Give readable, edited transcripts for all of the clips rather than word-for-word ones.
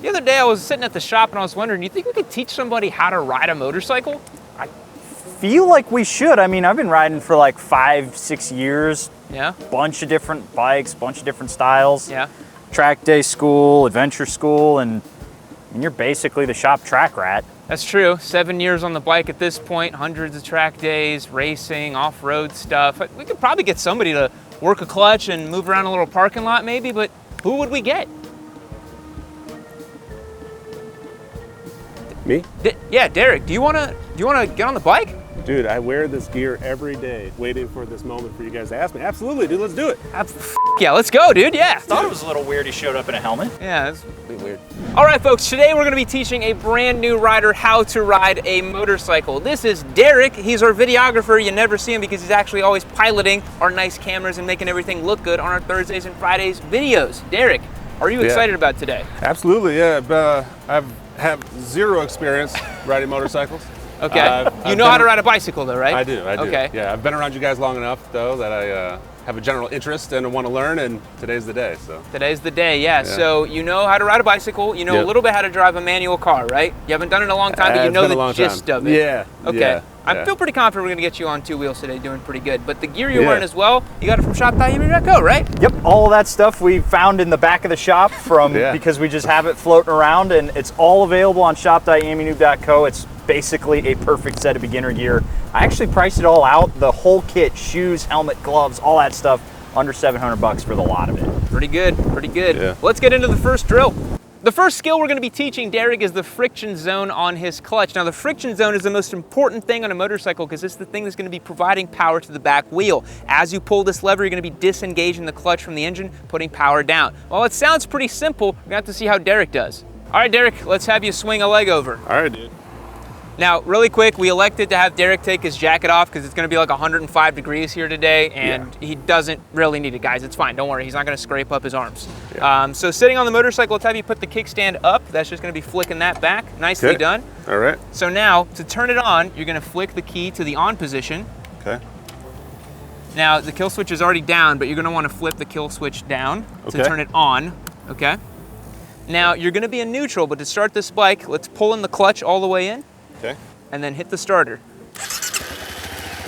The other day I was sitting at the shop and I was wondering, you think we could teach somebody how to ride a motorcycle? I feel like we should. I mean, I've been riding for like 5-6 years. Yeah. Bunch of different bikes, bunch of different styles. Yeah. Track day school, adventure school, and you're basically the shop track rat. That's true. 7 years on the bike at this point, hundreds of track days, racing, off-road stuff. We could probably get somebody to work a clutch and move around a little parking lot maybe, but who would we get? Me? Yeah, Derek, do you wanna get on the bike? Dude, I wear this gear every day, waiting for this moment for you guys to ask me. Absolutely, dude, let's do it. Yeah, let's go, dude, yeah. Thought it was a little weird he showed up in a helmet. Yeah, that's really weird. All right, folks, today we're gonna be teaching a brand new rider how to ride a motorcycle. This is Derek. He's our videographer. You never see him because he's actually always piloting our nice cameras and making everything look good on our Thursdays and Fridays videos. Derek, are you excited about today? Absolutely, yeah. I have zero experience riding motorcycles. Okay. You know how to ride a bicycle though, right? I do. Okay. Yeah, I've been around you guys long enough though that I have a general interest and want to learn, and today's the day. So. Today's the day, yeah. So you know how to ride a bicycle, you know a little bit how to drive a manual car, right? You haven't done it in a long time, but you know the gist of it. Yeah. Okay. Yeah. I feel pretty confident we're gonna get you on 2 wheels today, doing pretty good. But the gear you're wearing as well, you got it from shop.yamu.co, right? Yep, all of that stuff we found in the back of the shop from because we just have it floating around, and it's all available on shop.yamu.co. It's basically a perfect set of beginner gear. I actually priced it all out, the whole kit, shoes, helmet, gloves, all that stuff, under $700 for the lot of it. Pretty good, pretty good. Yeah. Let's get into the first drill. The first skill we're gonna be teaching Derek is the friction zone on his clutch. Now the friction zone is the most important thing on a motorcycle because it's the thing that's gonna be providing power to the back wheel. As you pull this lever, you're gonna be disengaging the clutch from the engine, putting power down. While it sounds pretty simple, we're gonna have to see how Derek does. All right, Derek, let's have you swing a leg over. All right, dude. Now, really quick, we elected to have Derek take his jacket off because it's gonna be like 105 degrees here today, and he doesn't really need it, guys. It's fine, don't worry, he's not gonna scrape up his arms. Yeah. So sitting on the motorcycle, let's have you put the kickstand up. That's just gonna be flicking that back. Nicely done. All right. So now, to turn it on, you're gonna flick the key to the on position. Okay. Now, the kill switch is already down, but you're gonna wanna flip the kill switch down to turn it on, okay? Now, you're gonna be in neutral, but to start this bike, let's pull in the clutch all the way in. Okay. And then hit the starter.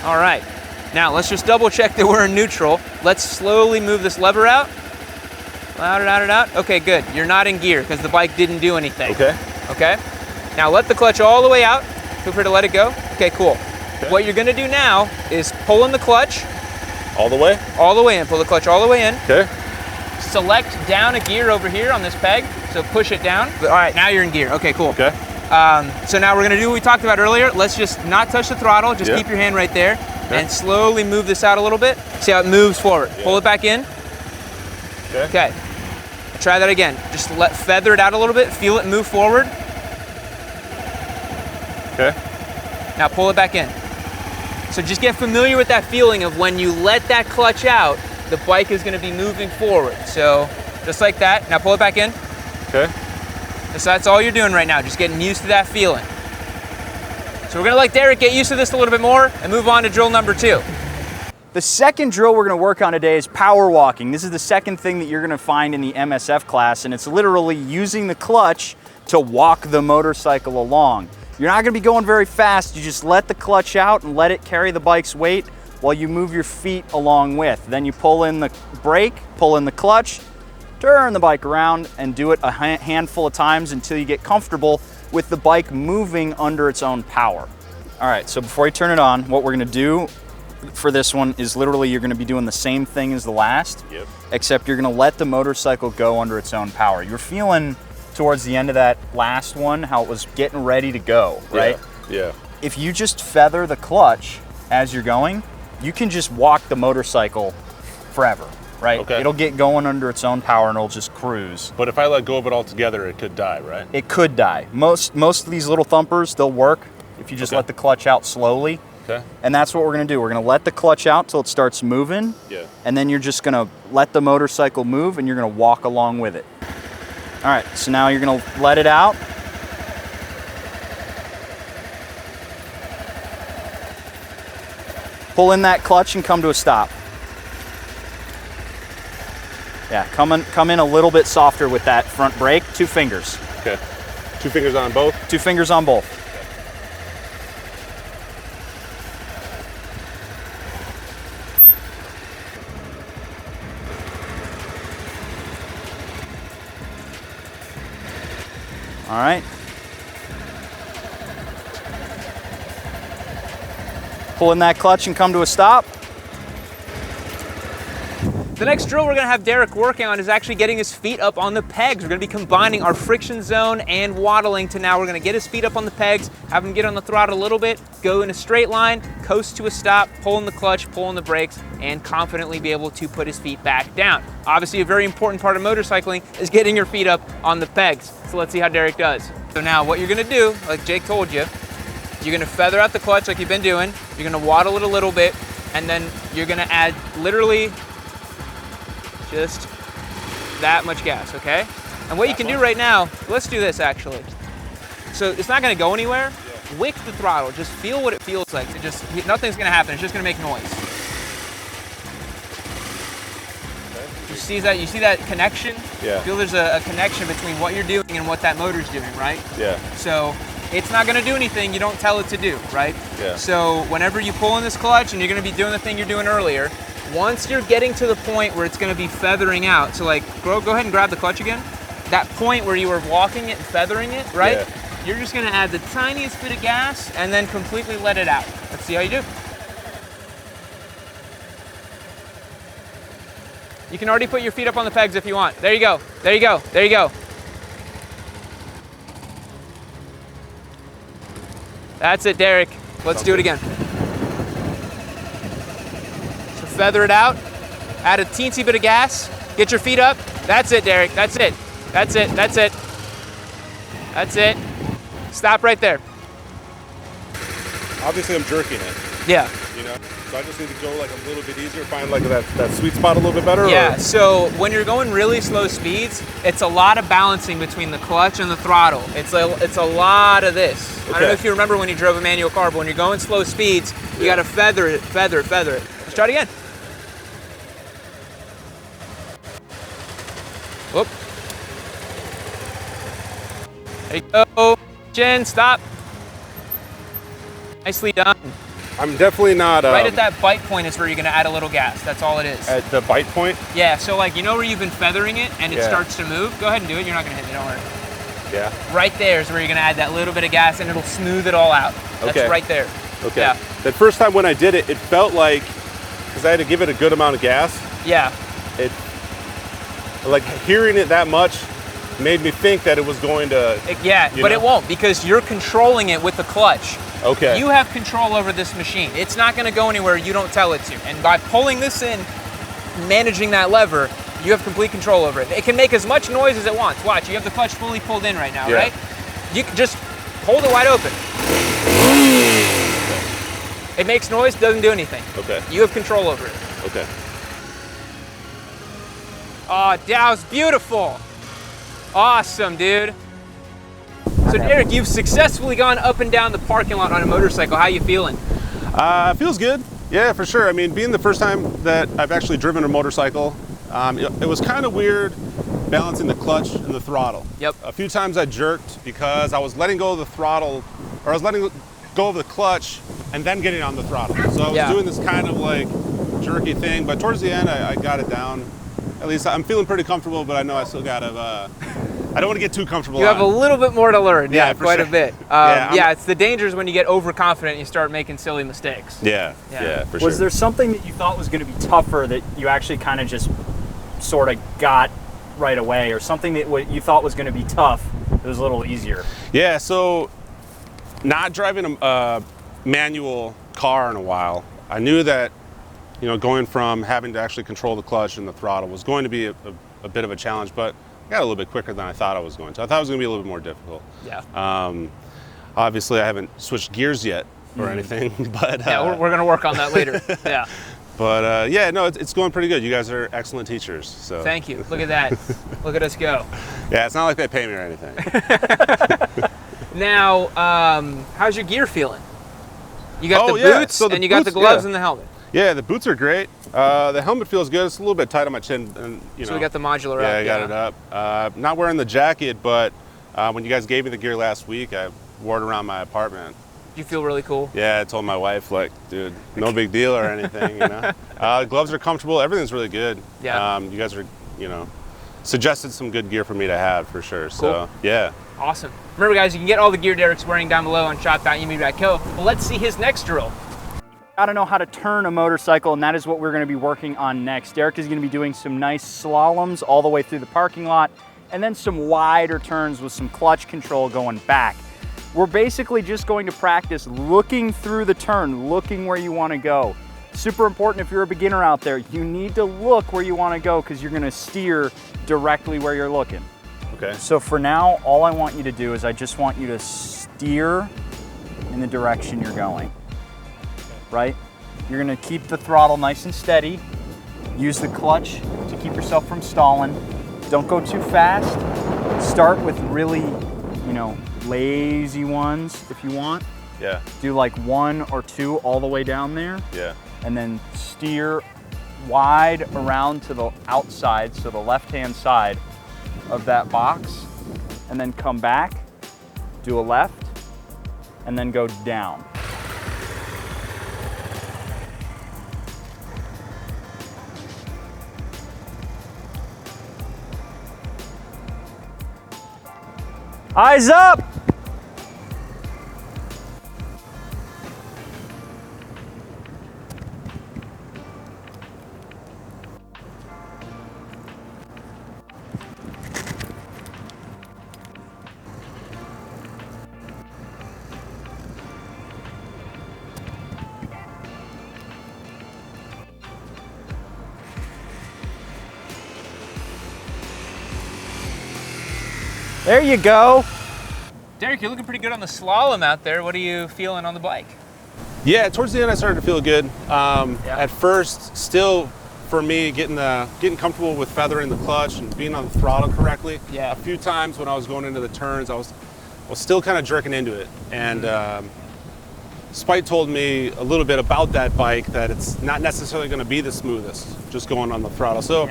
All right, now let's just double check that we're in neutral. Let's slowly move this lever out. Out. Okay, good. You're not in gear because the bike didn't do anything. Okay. Okay? Now let the clutch all the way out. Feel free to let it go. Okay, cool. Okay. What you're gonna do now is pull in the clutch. All the way? All the way in, pull the clutch all the way in. Okay. Select down a gear over here on this peg, so push it down. All right, now you're in gear. Okay, cool. Okay. So now we're gonna do what we talked about earlier. Let's just not touch the throttle, just keep your hand right there, and slowly move this out a little bit. See how it moves forward. Pull it back in. Okay. Try that again. Just feather it out a little bit, feel it move forward. Okay. Now pull it back in. So just get familiar with that feeling of when you let that clutch out, the bike is gonna be moving forward. So just like that. Now pull it back in. Okay. So that's all you're doing right now, just getting used to that feeling. So we're gonna let Derek get used to this a little bit more and move on to drill number 2. The second drill we're gonna work on today is power walking. This is the second thing that you're gonna find in the MSF class, and it's literally using the clutch to walk the motorcycle along. You're not gonna be going very fast, you just let the clutch out and let it carry the bike's weight while you move your feet along with. Then you pull in the brake, pull in the clutch, turn the bike around and do it a handful of times until you get comfortable with the bike moving under its own power. All right, so before you turn it on, what we're gonna do for this one is literally you're gonna be doing the same thing as the last, except you're gonna let the motorcycle go under its own power. You're feeling towards the end of that last one how it was getting ready to go, right? Yeah. If you just feather the clutch as you're going, you can just walk the motorcycle forever. Right? Okay. It'll get going under its own power and it'll just cruise. But if I let go of it altogether, it could die, right? It could die. Most of these little thumpers, they'll work if you just let the clutch out slowly. Okay. And that's what we're gonna do. We're gonna let the clutch out till it starts moving. Yeah. And then you're just gonna let the motorcycle move and you're gonna walk along with it. All right, so now you're gonna let it out. Pull in that clutch and come to a stop. Yeah, come in a little bit softer with that front brake, 2 fingers. Okay. 2 fingers on both? 2 fingers on both. All right. Pull in that clutch and come to a stop. The next drill we're gonna have Derek working on is actually getting his feet up on the pegs. We're gonna be combining our friction zone and waddling to now we're gonna get his feet up on the pegs, have him get on the throttle a little bit, go in a straight line, coast to a stop, pull in the clutch, pull in the brakes, and confidently be able to put his feet back down. Obviously, a very important part of motorcycling is getting your feet up on the pegs. So let's see how Derek does. So now what you're gonna do, like Jake told you, you're gonna feather out the clutch like you've been doing, you're gonna waddle it a little bit, and then you're gonna add literally just that much gas, okay? And what you can do right now, let's do this actually. So it's not gonna go anywhere. Wick the throttle, just feel what it feels like. Nothing's gonna happen, it's just gonna make noise. You see that connection? Yeah. Feel there's a connection between what you're doing and what that motor's doing, right? Yeah. So it's not gonna do anything you don't tell it to do, right? Yeah. So whenever you pull in this clutch and you're gonna be doing the thing you're doing earlier, once you're getting to the point where it's gonna be feathering out, so like, go ahead and grab the clutch again. That point where you were walking it and feathering it, right? Yeah. You're just gonna add the tiniest bit of gas and then completely let it out. Let's see how you do. You can already put your feet up on the pegs if you want. There you go, there you go, there you go. That's it, Derek. Let's do it again. So feather it out, add a teensy bit of gas, get your feet up. That's it, Derek, that's it. That's it, that's it. That's it. Stop right there. Obviously, I'm jerking it. Yeah. You know, so I just need to go like a little bit easier, find like that sweet spot a little bit better. Yeah. Or? So when you're going really slow speeds, it's a lot of balancing between the clutch and the throttle. It's a lot of this. Okay. I don't know if you remember when you drove a manual car, but when you're going slow speeds, you got to feather it, feather it. Let's try it again. Whoop. There you go. Chin, stop. Nicely done. I'm definitely not. Right at that bite point is where you're gonna add a little gas. That's all it is. At the bite point? Yeah, so like, you know where you've been feathering it and it Yeah. starts to move? Go ahead and do it. You're not gonna hit me, don't worry. Yeah. Right there is where you're gonna add that little bit of gas and it'll smooth it all out. That's Okay. right there. Okay. Yeah. That first time when I did it, it felt like, because I had to give it a good amount of gas, Yeah. it, like hearing it that much made me think that it was going to. But it won't, because you're controlling it with the clutch. Okay. You have control over this machine. It's not gonna go anywhere you don't tell it to. And by pulling this in, managing that lever, you have complete control over it. It can make as much noise as it wants. Watch, you have the clutch fully pulled in right now, Yeah. right? You can just hold it wide open. It makes noise, doesn't do anything. Okay. You have control over it. Okay. Oh, that was beautiful. Awesome, dude. So Derek, you've successfully gone up and down the parking lot on a motorcycle. How you feeling? Feels good. Yeah, for sure. I mean, being the first time that I've actually driven a motorcycle, it was kind of weird balancing the clutch and the throttle. Yep. A few times I jerked because I was letting go of the throttle, or I was letting go of the clutch and then getting on the throttle. So I was doing this kind of like jerky thing, but towards the end I got it down. At least I'm feeling pretty comfortable, but I know I still got to, I don't want to get too comfortable. You have a little bit more to learn. Yeah, for quite sure. a bit. It's the dangers when you get overconfident and you start making silly mistakes. Yeah, for sure. Was there something that you thought was going to be tougher that you actually kind of just sort of got right away, or something that what you thought was going to be tough that was a little easier? Yeah, so not driving a manual car in a while, I knew that, you know, going from having to actually control the clutch and the throttle was going to be a bit of a challenge, but I got a little bit quicker than I thought I was going to. I thought it was going to be a little bit more difficult. Yeah. Obviously, I haven't switched gears yet or anything, but Yeah, we're going to work on that later. Yeah. But yeah, no, it's going pretty good. You guys are excellent teachers. So Thank you. Look at that. Look at us go. yeah, it's not like they pay me or anything. Now, how's your gear feeling? You got the yeah, boots so the and you got the boots, gloves yeah. and the helmet. Yeah, the boots are great. The helmet feels good. It's a little bit tight on my chin, and you know. So we got the modular yeah, up. I got it up. Not wearing the jacket, but When you guys gave me the gear last week, I wore it around my apartment. You feel really cool? Yeah, I told my wife, like, dude, no big deal or anything, you know. Gloves are comfortable. Everything's really good. Yeah. You guys are, you know, suggested some good gear for me to have for sure. So, yeah. Awesome. Remember, guys, you can get all the gear Derek's wearing down below on shop.umi.co. But let's see his next drill. Gotta know how to turn a motorcycle, and that is what we're gonna be working on next. Derek is gonna be doing some nice slaloms all the way through the parking lot, and then some wider turns with some clutch control going back. We're basically just going to practice looking through the turn, looking where you wanna go. Super important if you're a beginner out there, you need to look where you wanna go because you're gonna steer directly where you're looking. Okay. So for now, all I want you to do is I just want you to steer in the direction you're going. Right? You're gonna keep the throttle nice and steady. Use the clutch to keep yourself from stalling. Don't go too fast. Start with really, you know, lazy ones if you want. Yeah. Do like 1 or 2 all the way down there. Yeah. And then steer wide around to the outside, so the left-hand side of that box. And then come back, do a left, and then go down. Eyes up! There you go. Derek, you're looking pretty good on the slalom out there. What are you feeling on the bike? Yeah, towards the end I started to feel good. At first, still for me, getting comfortable with feathering the clutch and being on the throttle correctly. Yeah. A few times when I was going into the turns, I was still kind of jerking into it. And Spite told me a little bit about that bike, that it's not necessarily going to be the smoothest, just going on the throttle. So,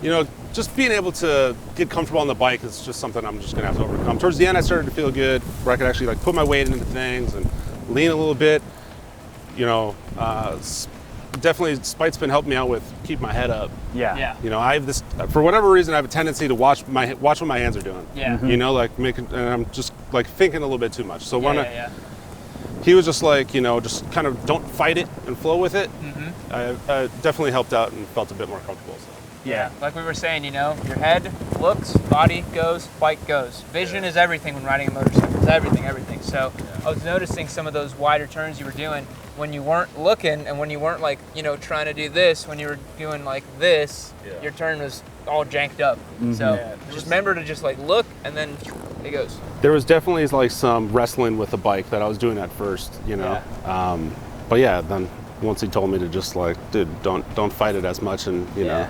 you know, just being able to get comfortable on the bike is just something I'm just gonna have to overcome. Towards the end, I started to feel good, where I could actually like put my weight into things and lean a little bit. You know, definitely Spite's been helping me out with keep my head up. Yeah. You know, I have this, for whatever reason, I have a tendency to watch what my hands are doing. Yeah. You know, like and I'm just like thinking a little bit too much. So he was just like, you know, just kind of don't fight it and flow with it. I definitely helped out and felt a bit more comfortable. So. Yeah, like we were saying, you know, your head looks, body goes, bike goes. Vision is everything when riding a motorcycle. It's everything. So I was noticing some of those wider turns you were doing when you weren't looking and when you weren't like, you know, trying to do this, when you were doing like this, your turn was all janked up. So just remember to just like look and then it goes. There was definitely like some wrestling with the bike that I was doing at first, you know. But yeah, then once he told me to just like, dude, don't fight it as much, and you know,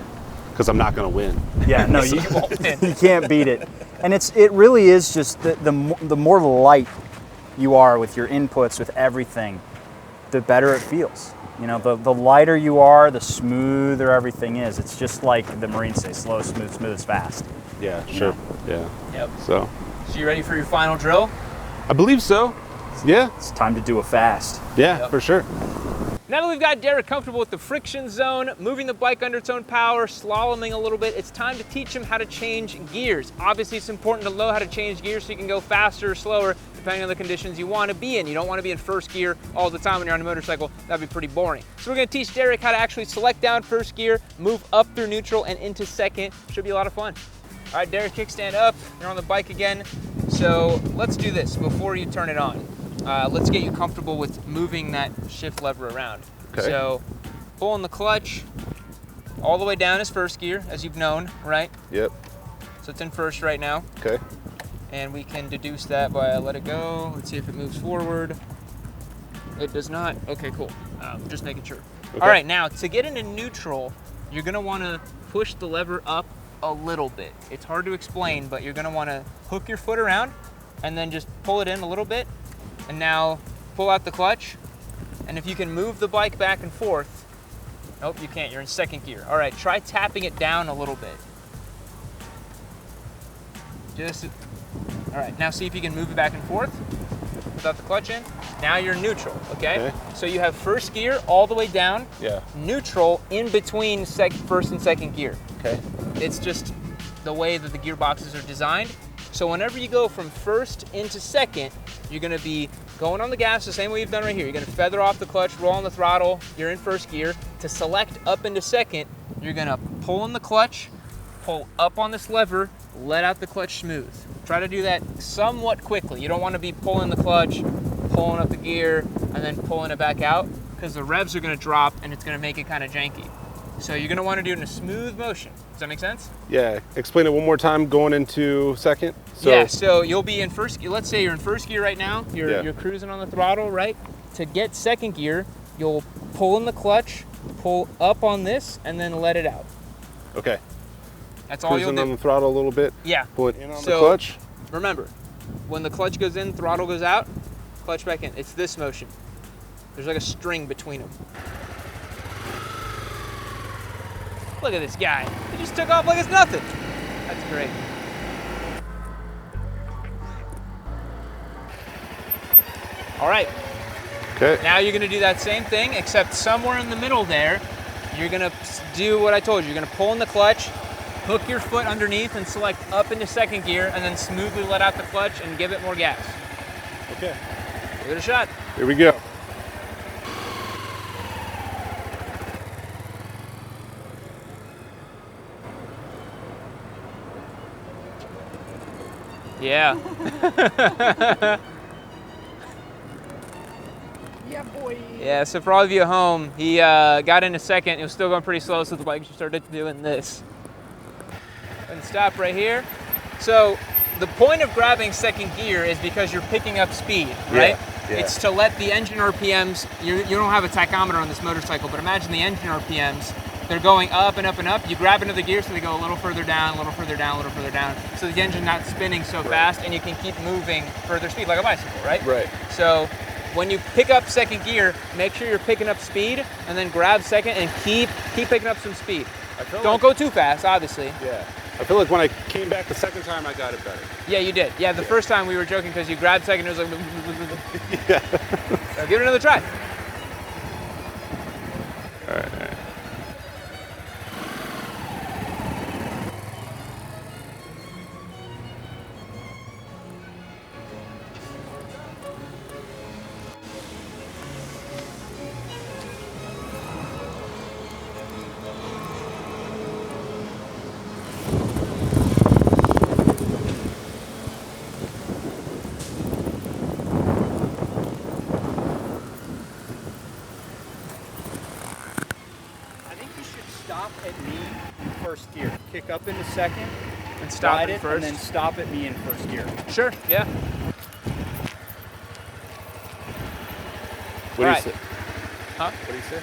because I'm not going to win. Yeah, no, you won't win. You can't beat it. And it really is just the more light you are with your inputs, with everything, the better it feels. You know, the lighter you are, the smoother everything is. It's just like the Marines say, slow, smooth, smooth is fast. Yeah, sure. Yeah. Yep. So you ready for your final drill? I believe so. Yeah. It's time to do a fast. Yeah, for sure. Now that we've got Derek comfortable with the friction zone, moving the bike under its own power, slaloming a little bit, it's time to teach him how to change gears. Obviously, it's important to know how to change gears so you can go faster or slower depending on the conditions you want to be in. You don't want to be in first gear all the time when you're on a motorcycle. That'd be pretty boring. So we're going to teach Derek how to actually select down first gear, move up through neutral and into second. Should be a lot of fun. All right, Derek, kickstand up. You're on the bike again. So let's do this before you turn it on. Let's get you comfortable with moving that shift lever around. Okay. So pulling the clutch all the way down is first gear, as you've known, right? Yep. So it's in first right now. Okay. And we can deduce that by let it go. Let's see if it moves forward. It does not. Okay, cool. Just making sure. Okay. All right, now to get into neutral, you're gonna wanna push the lever up a little bit. It's hard to explain, but you're gonna wanna hook your foot around and then just pull it in a little bit. And now pull out the clutch. And if you can move the bike back and forth, nope, you can't, you're in second gear. All right, try tapping it down a little bit. All All right, now see if you can move it back and forth without the clutch in. Now you're neutral, okay? So you have first gear all the way down, neutral in between first and second gear. Okay. It's just the way that the gearboxes are designed. So whenever you go from first into second, you're gonna be going on the gas the same way you've done right here. You're gonna feather off the clutch, roll on the throttle, you're in first gear. To select up into second, you're gonna pull in the clutch, pull up on this lever, let out the clutch smooth. Try to do that somewhat quickly. You don't wanna be pulling the clutch, pulling up the gear, and then pulling it back out, because the revs are gonna drop and it's gonna make it kind of janky. So you're gonna wanna do it in a smooth motion. Does that make sense? Yeah, explain it one more time going into second. So you'll be in first gear. Let's say you're in first gear right now. You're cruising on the throttle, right? To get second gear, you'll pull in the clutch, pull up on this, and then let it out. Okay. That's all you'll do. Cruising on the throttle a little bit. Yeah. Pull it in on the clutch. Remember, when the clutch goes in, throttle goes out, clutch back in. It's this motion. There's like a string between them. Look at this guy. He just took off like it's nothing. That's great. All right. Okay. Now you're gonna do that same thing, except somewhere in the middle there, you're gonna do what I told you. You're gonna pull in the clutch, hook your foot underneath and select up into second gear, and then smoothly let out the clutch and give it more gas. Okay. Give it a shot. Here we go. Yeah. Yeah, boy. Yeah, so for all of you at home, he got in a second. It was still going pretty slow, so the bike just started doing this. And stop right here. So the point of grabbing second gear is because you're picking up speed, right? Yeah. It's to let the engine RPMs, you don't have a tachometer on this motorcycle, but imagine the engine RPMs. They're going up and up and up. You grab another gear so they go a little further down, a little further down, a little further down. So the engine's not spinning so fast and you can keep moving further speed like a bicycle, right? Right. So when you pick up second gear, make sure you're picking up speed and then grab second and keep picking up some speed. Don't go too fast, obviously. Yeah. I feel like when I came back the second time, I got it better. Yeah, you did. Yeah, the first time we were joking because you grabbed second, it was like... Yeah. So give it another try. All right. Stop at me in first gear. Kick up into second. And stop Ride it it first. and then stop at me in first gear. Sure, yeah. What do you say? Huh? What do you say?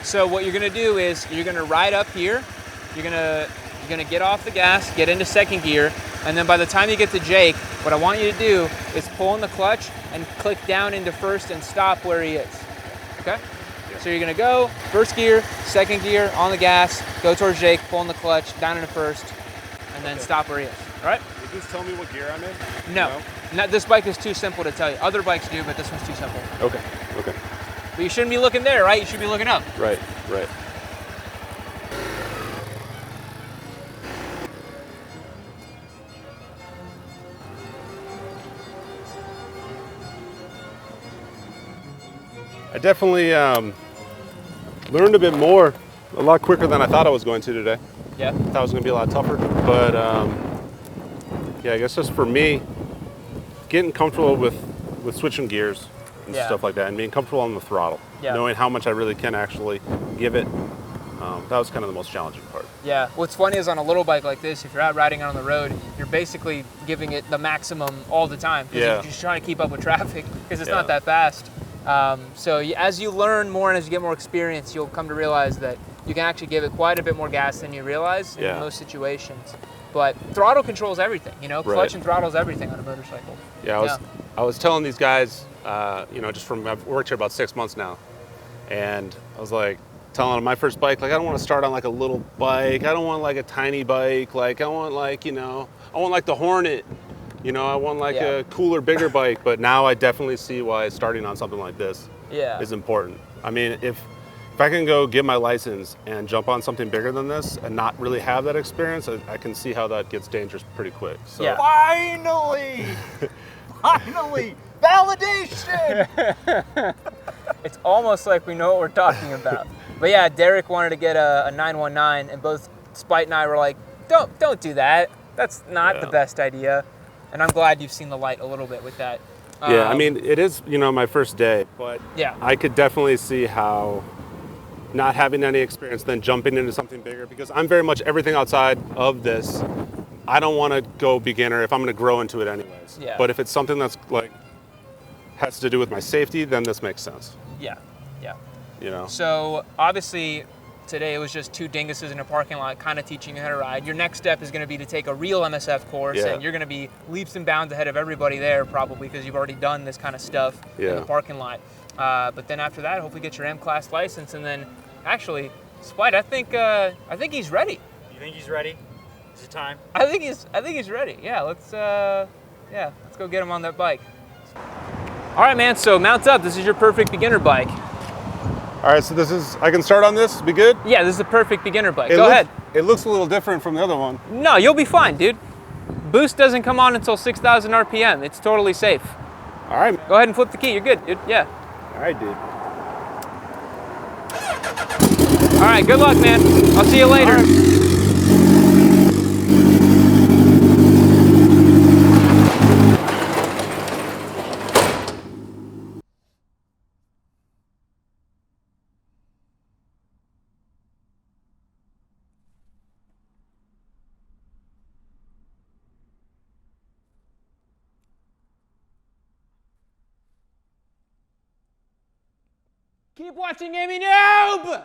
So what you're gonna do is you're gonna ride up here. You're gonna get off the gas, get into second gear, and then by the time you get to Jake, what I want you to do is pull in the clutch and click down into first and stop where he is. Okay? Yeah. So you're gonna go first gear, second gear, on the gas, go towards Jake, pull in the clutch, down into first, and then stop where he is. All right? Did you just tell me what gear I'm in? No. This bike is too simple to tell you. Other bikes do, but this one's too simple. Okay. Okay. But you shouldn't be looking there, right? You should be looking up. Right. Right. I definitely learned a bit more, a lot quicker than I thought I was going to today. Yeah. I thought it was going to be a lot tougher, but yeah, I guess just for me, getting comfortable with switching gears and stuff like that, and being comfortable on the throttle, knowing how much I really can actually give it, that was kind of the most challenging part. Yeah, what's funny is on a little bike like this, if you're out riding on the road, you're basically giving it the maximum all the time. Because you're just trying to keep up with traffic because it's not that fast. So as you learn more and as you get more experience, you'll come to realize that you can actually give it quite a bit more gas than you realize in most situations. But throttle controls everything, you know, clutch and throttle is everything on a motorcycle. Yeah, I was telling these guys, you know, just from, I've worked here about 6 months now, and I was like, telling them my first bike, like, I don't want to start on like a little bike, I don't want like a tiny bike, like I want like, you know, I want like the Hornet, You know, I want like Yeah. a cooler, bigger bike, but now I definitely see why starting on something like this Yeah. is important. I mean, if I can go get my license and jump on something bigger than this and not really have that experience, I can see how that gets dangerous pretty quick. So. Yeah. Finally! Finally! Validation! It's almost like we know what we're talking about. But yeah, Derek wanted to get a 919, and both Spite and I were like, don't do that. That's not the best idea. And I'm glad you've seen the light a little bit with that. Yeah, I mean, it is, you know, my first day, but yeah. I could definitely see how not having any experience, then jumping into something bigger, because I'm very much everything outside of this. I don't want to go beginner if I'm going to grow into it anyways. Yeah. But if it's something that's like has to do with my safety, then this makes sense. Yeah, yeah. You know. So obviously today it was just two dinguses in a parking lot kind of teaching you how to ride. Your next step is going to be to take a real MSF course, and you're going to be leaps and bounds ahead of everybody there probably because you've already done this kind of stuff in the parking lot. But then after that, hopefully get your M-Class license, and then actually, Spite, I think he's ready. You think he's ready? Is it time? I think he's ready. Yeah, let's go get him on that bike. All right, man, so mount up. This is your perfect beginner bike. All right, so this is, I can start on this, be good? Yeah, this is a perfect beginner bike. Go ahead. It looks a little different from the other one. No, you'll be fine, dude. Boost doesn't come on until 6,000 RPM. It's totally safe. All right. Go ahead and flip the key. You're good, dude. Yeah. All right, dude. All right, good luck, man. I'll see you later. Keep watching Amy Noob!